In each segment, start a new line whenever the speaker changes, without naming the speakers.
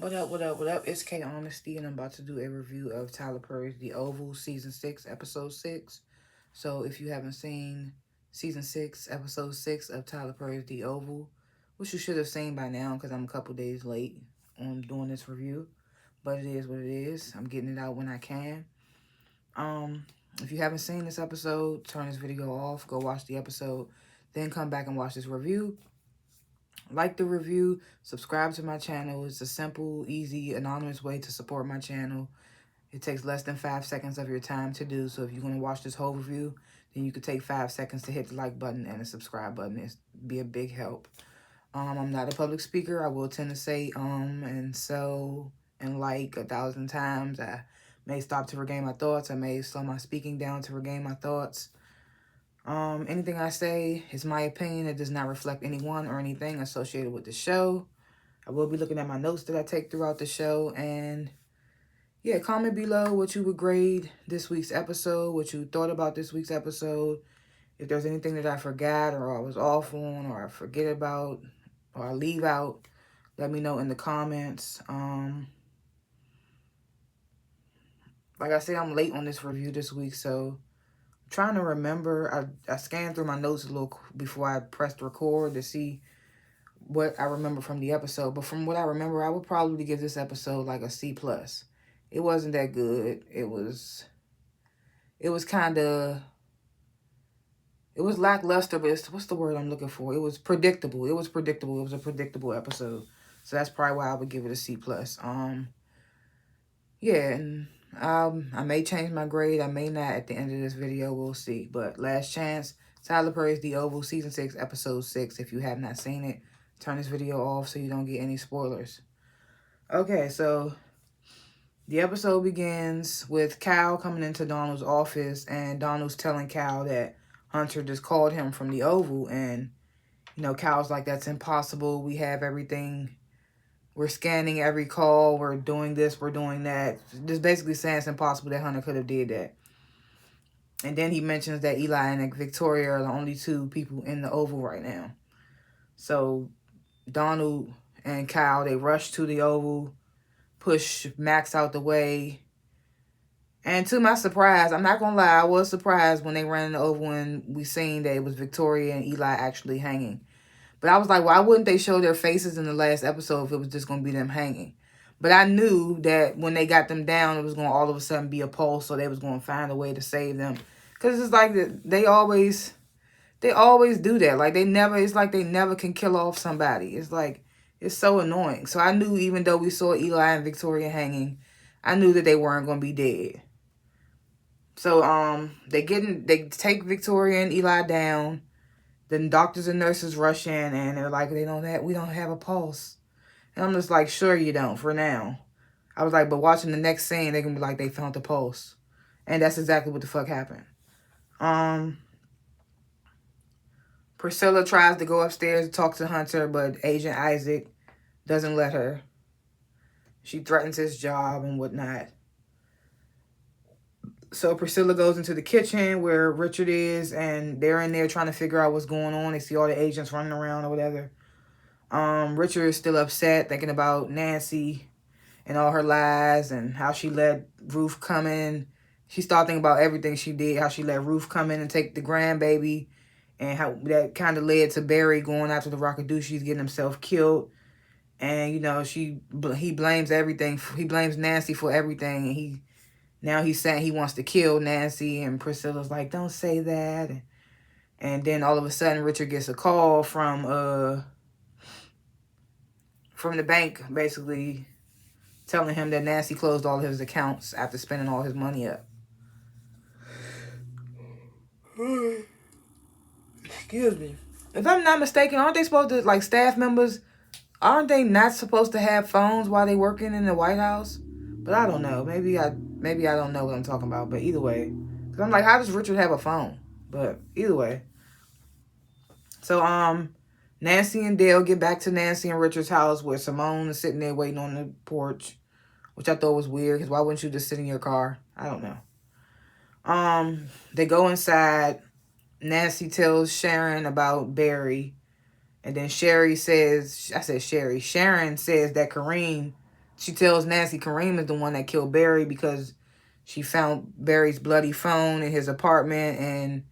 What up, what up, what up? It's K.Honesty, and I'm about to do a review of Tyler Perry's The Oval, Season 6, Episode 6. So if you haven't seen Season 6, Episode 6 of Tyler Perry's The Oval, which you should have seen by now because I'm a couple days late on doing this review, but it is what it is. I'm getting it out when I can. If you haven't seen this episode, turn this video off, go watch the episode, then come back and watch this review. Like the review, subscribe to my channel. It's a simple, easy, anonymous way to support my channel. It takes less than 5 seconds of your time to do. So if you're going to watch this whole review, then you could take 5 seconds to hit the like button and the subscribe button. It's be a big help. I'm not a public speaker. I will tend to say and so and like 1,000 times. I may stop to regain my thoughts. I may slow my speaking down to regain my thoughts. Anything I say is my opinion. It does not reflect anyone or anything associated with the show. I will be looking at my notes that I take throughout the show. And yeah, comment below what you would grade this week's episode, what you thought about this week's episode. If there's anything that I forgot or I was off on or I forget about or I leave out, let me know in the comments. Like I said, I'm late on this review this week, so trying to remember. I scanned through my notes a little before I pressed record to see what I remember from the episode. But from what I remember, I would probably give this episode like a C+. It wasn't that good. It was kind of, it was lackluster, but what's the word I'm looking for? It was predictable. It was predictable. It was a predictable episode. So that's probably why I would give it a C+. Yeah, and I may change my grade. I may not at the end of this video. We'll see. But last chance, Tyler Perry's The Oval, Season 6, Episode 6. If you have not seen it, turn this video off so you don't get any spoilers. Okay, so the episode begins with Cal coming into Donald's office, and Donald's telling Cal that Hunter just called him from the Oval, and, you know, Cal's like, that's impossible. We have everything. We're scanning every call. We're doing this. We're doing that. Just basically saying it's impossible that Hunter could have did that. And then he mentions that Eli and Victoria are the only two people in the Oval right now. So Donald and Kyle, they rush to the Oval, push Max out the way. And to my surprise, I'm not going to lie, I was surprised when they ran in the Oval and we seen that it was Victoria and Eli actually hanging. But I was like, why wouldn't they show their faces in the last episode if it was just going to be them hanging? But I knew that when they got them down, it was going to all of a sudden be a pulse, so they was going to find a way to save them. Because it's like they always do that. Like it's like they never can kill off somebody. It's like, it's so annoying. So I knew even though we saw Eli and Victoria hanging, I knew that they weren't going to be dead. So they take Victoria and Eli down. Then doctors and nurses rush in and they're like, we don't have a pulse. And I'm just like, sure you don't for now. I was like, but watching the next scene, they're gonna be like, they found the pulse. And that's exactly what the fuck happened. Priscilla tries to go upstairs to talk to Hunter, but Agent Isaac doesn't let her. She threatens his job and whatnot. So Priscilla goes into the kitchen where Richard is, and they're in there trying to figure out what's going on. They see all the agents running around or whatever. Richard is still upset, thinking about Nancy and all her lies and how she let Ruth come in. She started thinking about everything she did, how she let Ruth come in and take the grandbaby, and how that kind of led to Barry going after the Rockadooshies, getting himself killed. And, you know, he blames everything. He blames Nancy for everything, and now he's saying he wants to kill Nancy, and Priscilla's like, don't say that. And then all of a sudden, Richard gets a call from the bank, basically telling him that Nancy closed all of his accounts after spending all his money up. Excuse me. If I'm not mistaken, aren't they supposed to, like, staff members, aren't they not supposed to have phones while they working in the White House? But I don't know. Maybe I don't know what I'm talking about. But either way, because I'm like, how does Richard have a phone? But either way. So Nancy and Dale get back to Nancy and Richard's house where Simone is sitting there waiting on the porch, which I thought was weird because why wouldn't you just sit in your car? I don't know. They go inside. Nancy tells Sharon about Barry. And then Sharon says that Kareem She tells Nancy Kareem is the one that killed Barry because she found Barry's bloody phone in his apartment, and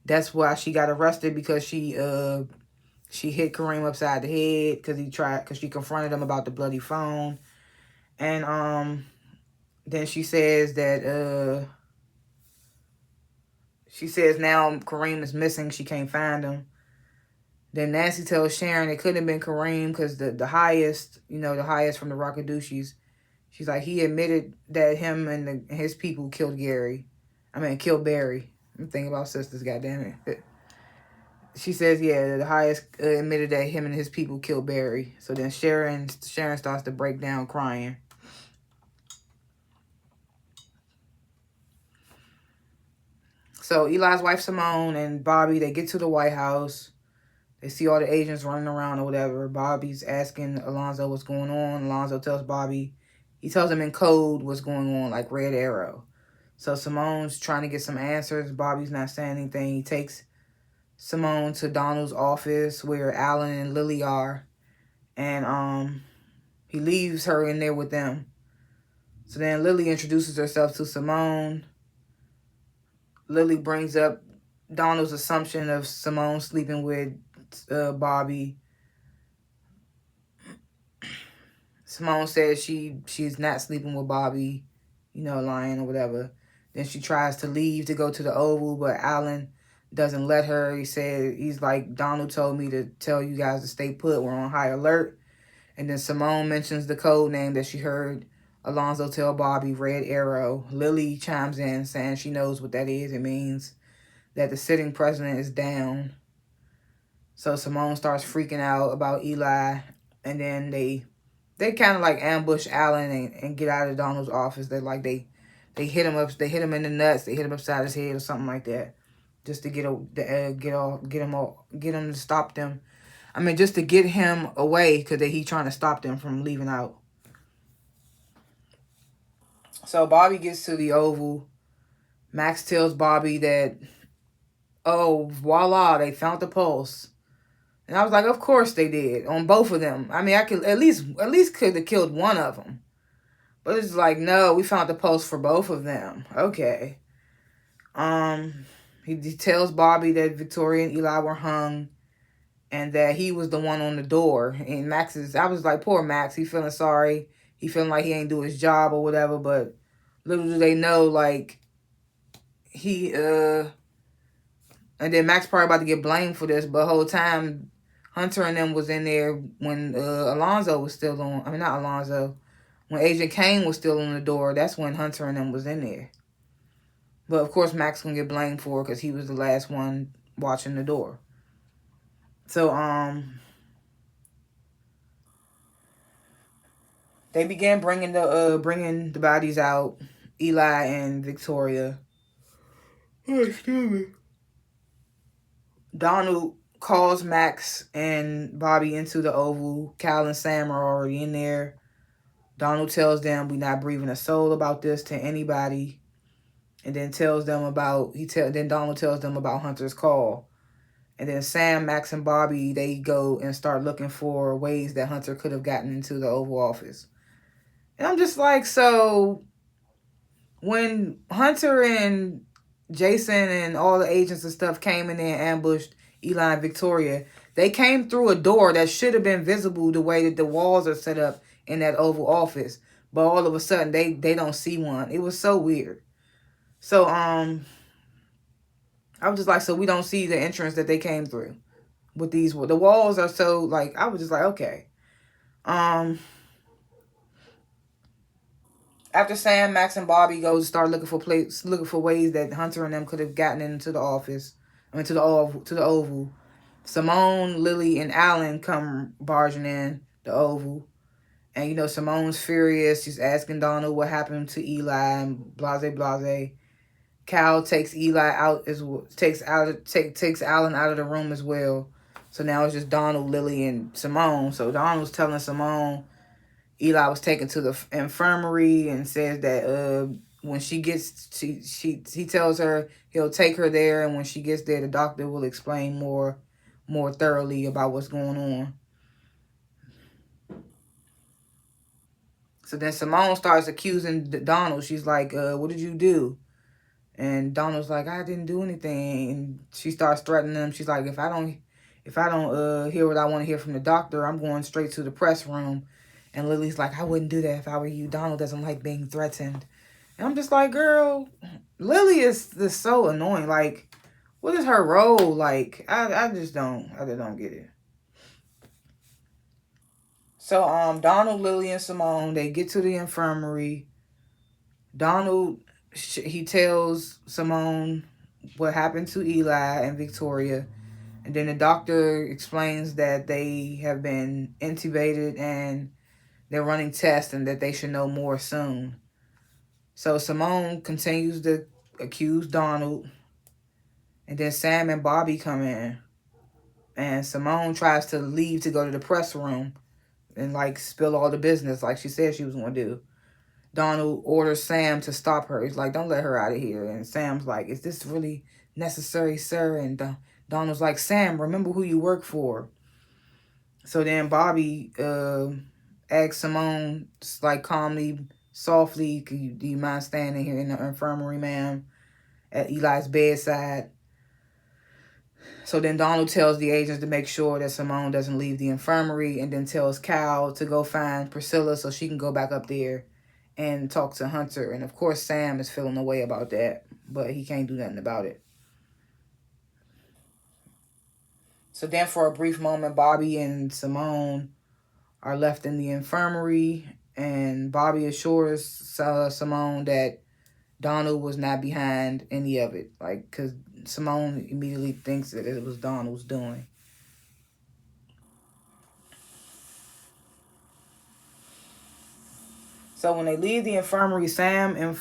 that's why she got arrested, because she hit Kareem upside the head because she confronted him about the bloody phone. And then she says that she says now Kareem is missing, she can't find him. Then Nancy tells Sharon it couldn't have been Kareem because the highest, the highest from the Rockadoochies, she's like, he admitted that him and his people killed Gary. I mean, killed Barry. I'm thinking about sisters, goddammit. She says, yeah, the highest admitted that him and his people killed Barry. So then Sharon starts to break down crying. So Eli's wife Simone and Bobby, they get to the White House. They see all the agents running around or whatever. Bobby's asking Alonzo what's going on. Alonzo tells Bobby, he tells him in code what's going on, like Red Arrow. So Simone's trying to get some answers. Bobby's not saying anything. He takes Simone to Donald's office where Alan and Lily are. And he leaves her in there with them. So then Lily introduces herself to Simone. Lily brings up Donald's assumption of Simone sleeping with Bobby. Simone says she's not sleeping with Bobby, lying or whatever. Then she tries to leave to go to the Oval, but Alan doesn't let her. He's like, Donald told me to tell you guys to stay put. We're on high alert. And then Simone mentions the code name that she heard Alonzo tell Bobby, Red Arrow. Lily chimes in saying she knows what that is. It means that the sitting president is down. So Simone starts freaking out about Eli, and then they kind of like ambush Alan and get out of Donald's office. They hit him up. They hit him in the nuts. They hit him upside his head or something like that, just to get him to stop them. I mean, just to get him away because he trying to stop them from leaving out. So Bobby gets to the Oval. Max tells Bobby that, oh, voila, they found the pulse. And I was like, of course they did on both of them. I mean, I could at least could have killed one of them. But it's like, no, we found the pulse for both of them. Okay. He tells Bobby that Victoria and Eli were hung and that he was the one on the door. And I was like, poor Max. He feeling sorry. He feeling like he ain't do his job or whatever. But little do they know, like, and then Max probably about to get blamed for this. But the whole time, Hunter and them was in there when Alonzo was still on. I mean, not Alonzo. When Agent Kane was still on the door, that's when Hunter and them was in there. But, of course, Max gonna get blamed for it because he was the last one watching the door. So, they began bringing the bodies out, Eli and Victoria. Oh, excuse me. Donald calls Max and Bobby into the Oval. Cal and Sam are already in there. Donald tells them we're not breathing a soul about this to anybody. And then Donald tells them about Hunter's call. And then Sam, Max, and Bobby, they go and start looking for ways that Hunter could have gotten into the Oval Office. And I'm just like, so when Hunter and Jason and all the agents and stuff came in there and ambushed Eli and Victoria, they came through a door that should have been visible the way that the walls are set up in that Oval Office. But all of a sudden, they don't see one. It was so weird. So, I was just like, so we don't see the entrance that they came through with these. The walls are so, like, I was just like, okay. After Sam, Max, and Bobby go start looking for ways that Hunter and them could have gotten into the office, to the Oval. Simone, Lily, and Alan come barging in the Oval. And, Simone's furious. She's asking Donald what happened to Eli and blase, blase. Cal takes Eli out takes Alan out of the room as well. So now it's just Donald, Lily, and Simone. So Donald's telling Simone Eli was taken to the infirmary and says that when she gets, he tells her he'll take her there, and when she gets there, the doctor will explain more thoroughly about what's going on. So then Simone starts accusing Donald. She's like, what did you do? And Donald's like, I didn't do anything. And she starts threatening him. She's like, if I don't hear what I want to hear from the doctor, I'm going straight to the press room. And Lily's like, I wouldn't do that if I were you. Donald doesn't like being threatened. And I'm just like, girl, Lily is so annoying. Like, what is her role? Like, I just don't get it. So Donald, Lily, and Simone, they get to the infirmary. Donald, he tells Simone what happened to Eli and Victoria. And then the doctor explains that they have been intubated and they're running tests and that they should know more soon. So Simone continues to accuse Donald. And then Sam and Bobby come in. And Simone tries to leave to go to the press room and like spill all the business like she said she was going to do. Donald orders Sam to stop her. He's like, don't let her out of here. And Sam's like, is this really necessary, sir? And Donald's like, Sam, remember who you work for. So then Bobby asks Simone, like calmly, softly, do you mind standing here in the infirmary, ma'am, at Eli's bedside? So then Donald tells the agents to make sure that Simone doesn't leave the infirmary, and then tells Cal to go find Priscilla so she can go back up there and talk to Hunter. And of course Sam is feeling away about that, but he can't do nothing about it. So then for a brief moment, Bobby and Simone are left in the infirmary, and Bobby assures Simone that Donald was not behind any of it. Like, because Simone immediately thinks that it was Donald's doing. So when they leave the infirmary, Sam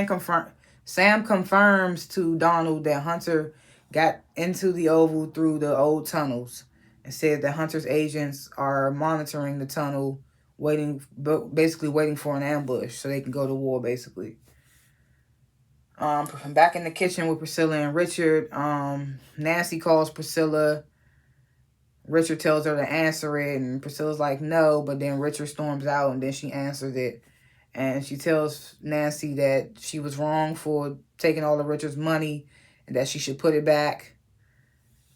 confirms to Donald that Hunter got into the Oval through the old tunnels, and said that Hunter's agents are monitoring the tunnel, basically waiting for an ambush so they can go to war, basically. Back in the kitchen with Priscilla and Richard, Nancy calls Priscilla. Richard tells her to answer it, and Priscilla's like, no, but then Richard storms out, and then she answers it. And she tells Nancy that she was wrong for taking all of Richard's money and that she should put it back.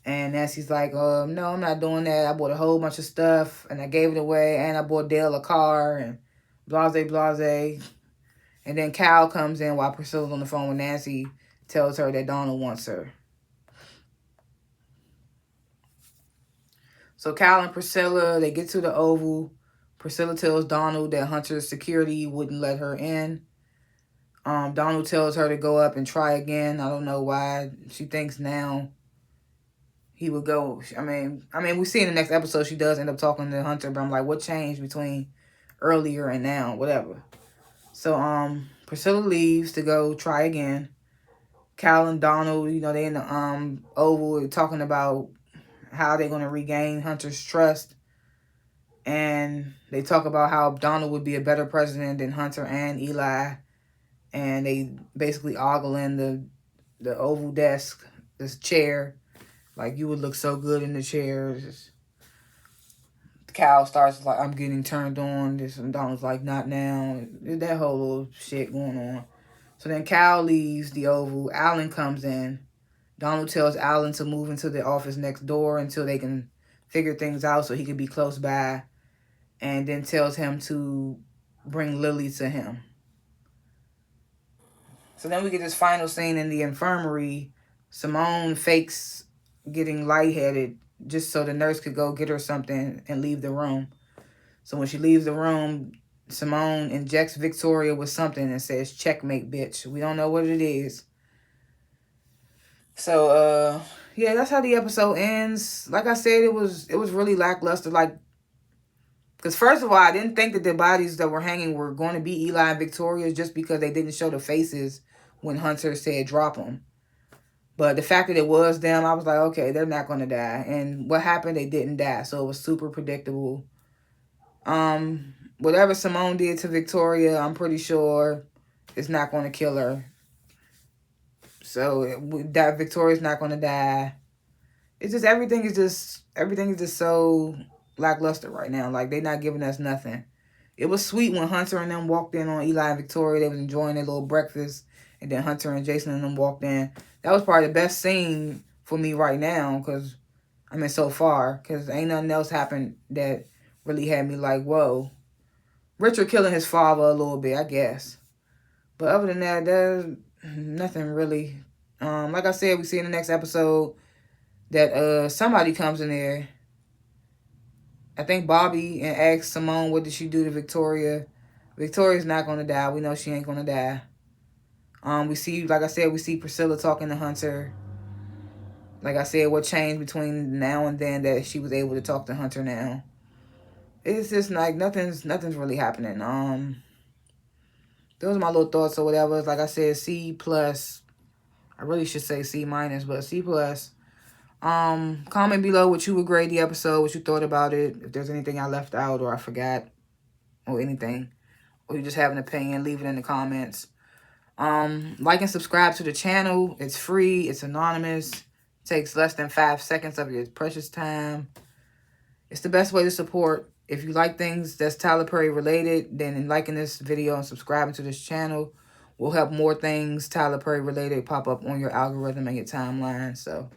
And Nancy's like, no, I'm not doing that. I bought a whole bunch of stuff, and I gave it away, and I bought Dale a car, and blase, blase. And then Cal comes in while Priscilla's on the phone with Nancy, tells her that Donald wants her. So Cal and Priscilla, they get to the Oval. Priscilla tells Donald that Hunter's security wouldn't let her in. Donald tells her to go up and try again. I don't know why she thinks now he would go. I mean, we see in the next episode she does end up talking to Hunter, but I'm like, what changed between earlier and now? Whatever. So Priscilla leaves to go try again. Cal and Donald, they in the Oval talking about how they're going to regain Hunter's trust. And they talk about how Donald would be a better president than Hunter and Eli. And they basically ogling the Oval desk, this chair. Like, you would look so good in the chair. Cal starts like, I'm getting turned on. This, and Donald's like, not now. That whole little shit going on. So then Cal leaves the Oval. Alan comes in. Donald tells Alan to move into the office next door until they can figure things out so he could be close by. And then tells him to bring Lily to him. So then we get this final scene in the infirmary. Simone fakes getting lightheaded just so the nurse could go get her something and leave the room. So when she leaves the room, Simone injects Victoria with something and says, checkmate, bitch. We don't know what it is. So, yeah, that's how the episode ends. Like I said, it was really lackluster. Like, because first of all, I didn't think that the bodies that were hanging were going to be Eli and Victoria just because they didn't show the faces when Hunter said drop them. But the fact that it was them, I was like, okay, they're not going to die. And what happened, they didn't die. So it was super predictable. Whatever Simone did to Victoria, I'm pretty sure it's not going to kill her. So that Victoria's not going to die. It's just everything is just so lackluster right now. Like, they're not giving us nothing. It was sweet when Hunter and them walked in on Eli and Victoria. They was enjoying their little breakfast. And then Hunter and Jason and them walked in. That was probably the best scene for me right now. Because, I mean, so far. Because ain't nothing else happened that really had me like, whoa. Richard killing his father a little bit, I guess. But other than that, there's nothing really. Like I said, we see in the next episode that somebody comes in there. I think Bobby, and asks Simone, what did she do to Victoria? Victoria's not going to die. We know she ain't going to die. We see, like I said, we see Priscilla talking to Hunter. Like I said, what changed between now and then that she was able to talk to Hunter now? It's just like nothing's really happening. Those are my little thoughts or whatever. Like I said, C plus. I really should say C minus, but C plus. Comment below what you would grade the episode, what you thought about it, if there's anything I left out or I forgot or anything, or you just have an opinion, leave it in the comments. Like and subscribe to the channel. It's free. It's anonymous. It takes less than 5 seconds of your precious time. It's the best way to support. If you like things that's Tyler Perry related, then liking this video and subscribing to this channel will help more things Tyler Perry related pop up on your algorithm and your timeline. So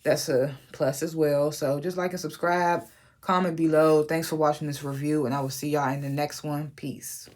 that's a plus as well. So just like and subscribe. Comment below. Thanks for watching this review, and I will see y'all in the next one. Peace.